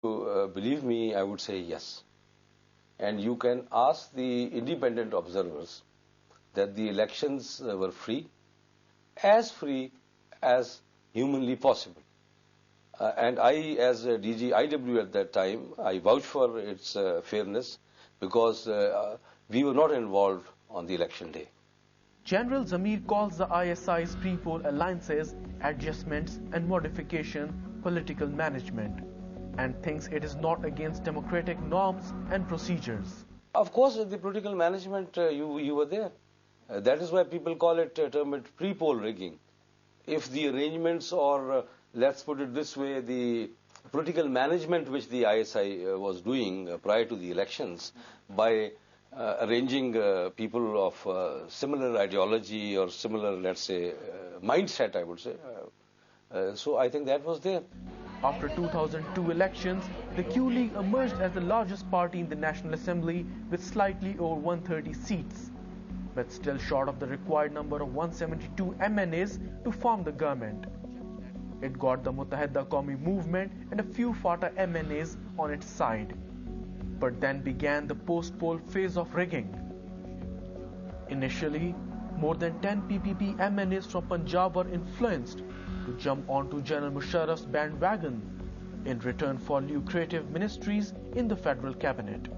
Believe me, I would say yes. And you can ask the independent observers that the elections were free as humanly possible. And I, as DG IW at that time, I vouch for its fairness because we were not involved on the election day. General Zamir calls the ISI's pre-poll alliances, adjustments and modification political management and thinks it is not against democratic norms and procedures. Of course, the political management, you were there. That is why people call it, term it pre-poll rigging. If the arrangements or, let's put it this way, the political management which the ISI was doing prior to the elections by arranging people of similar ideology or similar, let's say, mindset, I would say. So I think that was there. After 2002 elections, the Q League emerged as the largest party in the National Assembly with slightly over 130 seats, but still short of the required number of 172 MNAs to form the government. It got the Muttahida Qawmi movement and a few FATA MNAs on its side. But then began the post-poll phase of rigging. Initially, more than 10 PPP MNAs from Punjab were influenced to jump onto General Musharraf's bandwagon in return for lucrative ministries in the federal cabinet.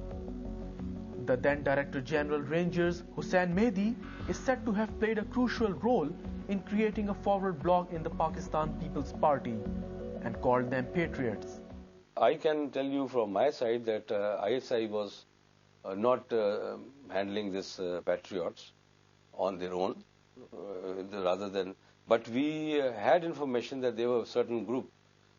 The then Director General Rangers, Hussain Mehdi, is said to have played a crucial role in creating a forward bloc in the Pakistan People's Party and called them patriots. I can tell you from my side that ISI was not handling this patriots on their own, rather than, but we had information that there were a certain group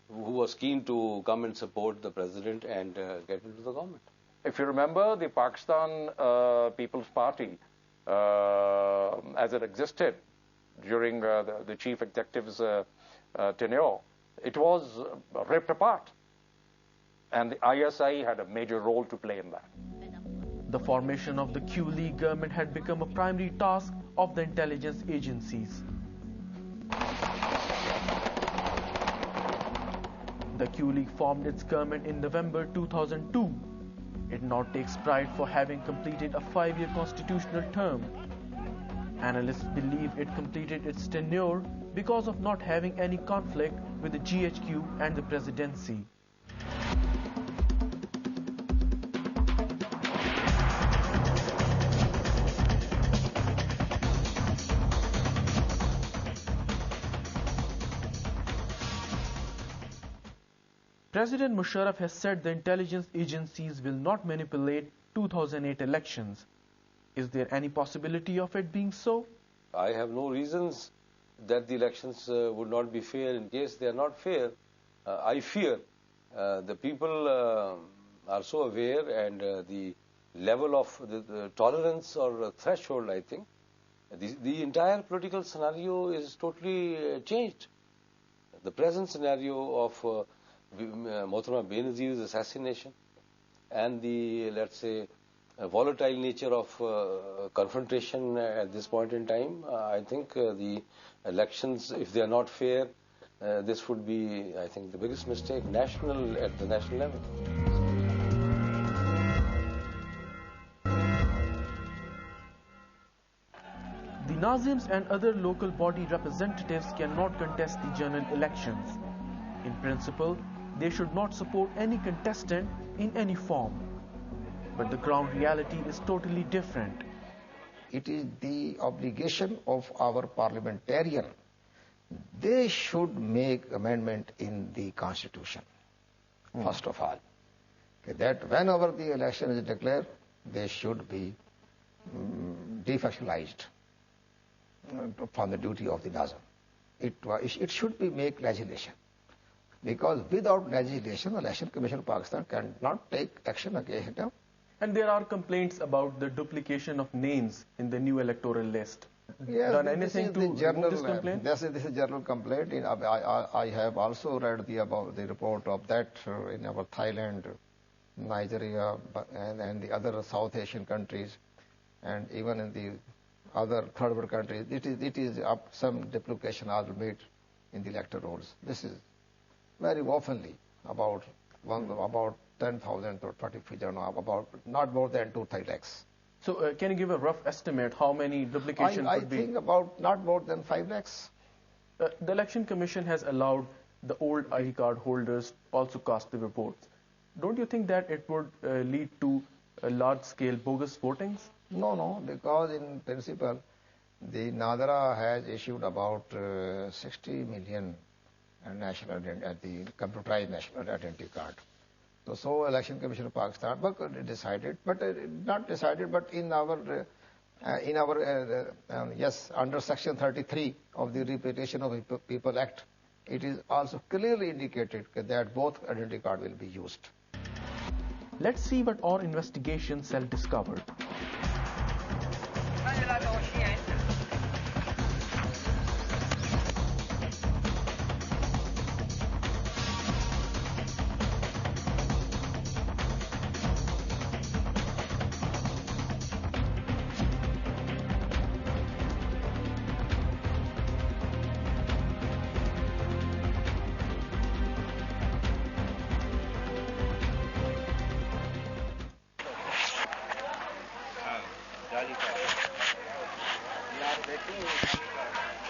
who was keen to come and support the president and get into the government. If you remember, the Pakistan People's Party, as it existed during the chief executive's tenure, it was ripped apart. And the ISI had a major role to play in that. The formation of the Q League government had become a primary task of the intelligence agencies. The Q League formed its government in November 2002. It now takes pride for having completed a 5-year constitutional term. Analysts believe it completed its tenure because of not having any conflict with the GHQ and the presidency. President Musharraf has said the intelligence agencies will not manipulate 2008 elections. Is there any possibility of it being so? I have no reasons that the elections would not be fair. In case they are not fair, I fear the people are so aware, and the level of the tolerance or threshold, I think, the entire political scenario is totally changed. The present scenario of Mohtarama Benazir's assassination and the, let's say, volatile nature of confrontation at this point in time, I think the elections, if they are not fair, this would be, I think, the biggest mistake at the national level. The Nazims and other local body representatives cannot contest the general elections. In principle, they should not support any contestant in any form. But the ground reality is totally different. It is the obligation of our parliamentarian. They should make amendment in the constitution, first of all. Okay, that whenever the election is declared, they should be defactualized from the duty of the Nazim. It should be make legislation. Because without legislation, the Election Commission of Pakistan cannot take action against them. And there are complaints about the duplication of names in the new electoral list. Yes, done anything to remove this complaint? This is a general complaint. I have also read about the report of that in our Thailand, Nigeria, and the other South Asian countries, and even in the other third world countries. It is some duplication are made in the electoral rolls. This is very oftenly about about 10,000 to 20, about not more than 2-3 lakhs. So can you give a rough estimate how many duplication I could be? think about not more than 5 lakhs. The Election Commission has allowed the old ID card holders also cast the votes. Don't you think that it would lead to large-scale bogus votings? No, because in principle, the Nadra has issued about 60 million national the computerized national identity card. So Election Commission of Pakistan decided, but not decided, but in our yes, under Section 33 of the Repatriation of People Act, it is also clearly indicated that both identity card will be used. Let's see what our investigation cell discovered.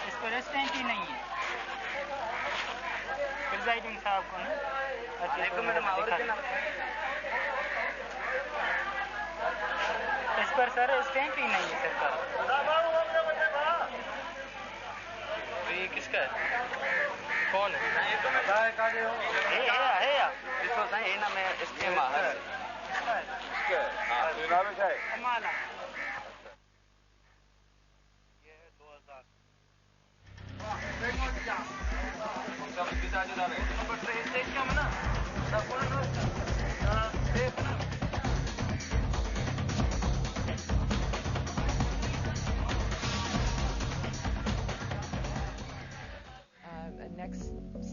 इस पर restaurant ही नहीं है presiding साहब को ना इस पर sir stamp ही नहीं है सरकार ये किसका है कौन है है ना मैं इस्तेमाल है हमारा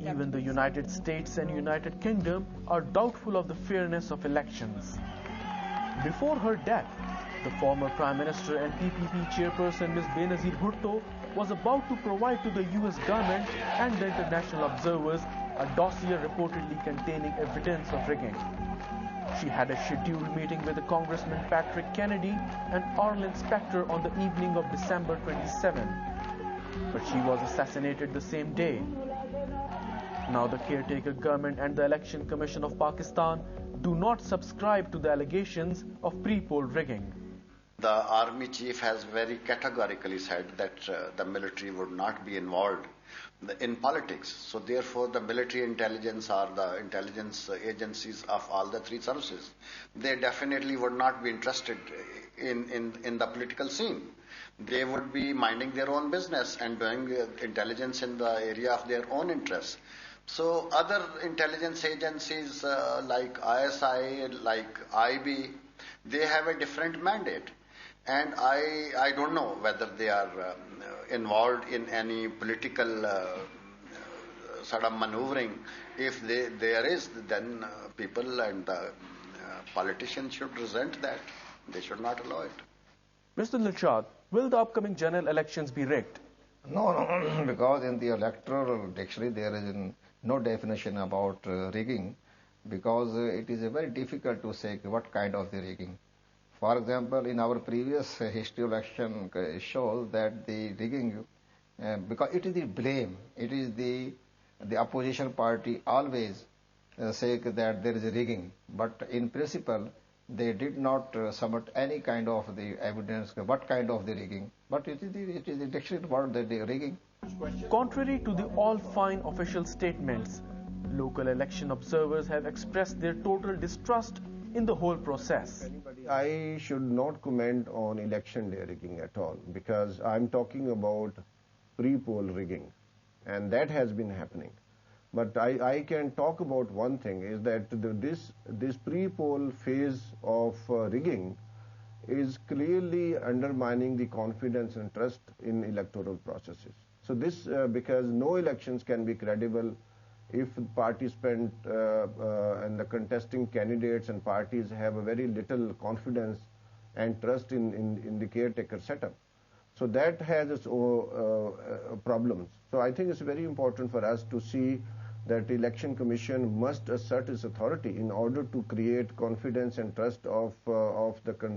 Even the United States and United Kingdom are doubtful of the fairness of elections. Before her death, the former Prime Minister and PPP chairperson Ms. Benazir Bhutto was about to provide to the US government and the international observers a dossier reportedly containing evidence of rigging. She had a scheduled meeting with the Congressman Patrick Kennedy and Arlen Specter on the evening of December 27, but she was assassinated the same day. Now the caretaker government and the Election Commission of Pakistan do not subscribe to the allegations of pre-poll rigging. The army chief has very categorically said that the military would not be involved in politics. So therefore the military intelligence or the intelligence agencies of all the three services, they definitely would not be interested in the political scene. They would be minding their own business and doing intelligence in the area of their own interests. So other intelligence agencies like ISI, like IB, they have a different mandate. And I don't know whether they are involved in any political sort of maneuvering. If there is, then people and politicians should resent that. They should not allow it. Mr. Dilshad, will the upcoming general elections be rigged? No, because in the electoral dictionary there is no definition about rigging, because it is very difficult to say what kind of the rigging. For example, in our previous history election shows that the rigging, because it is the blame, it is the opposition party always say that there is a rigging, but in principle they did not submit any kind of the evidence, what kind of the rigging, but it is the dictionary about the rigging. Contrary to the all-fine official statements, local election observers have expressed their total distrust in the whole process. I should not comment on election day rigging at all, because I'm talking about pre-poll rigging, and that has been happening. But I can talk about one thing, is that this pre-poll phase of rigging is clearly undermining the confidence and trust in electoral processes. So this, because no elections can be credible if participant and the contesting candidates and parties have a very little confidence and trust in the caretaker setup. So that has its problems. So I think it's very important for us to see that Election Commission must assert its authority in order to create confidence and trust of the country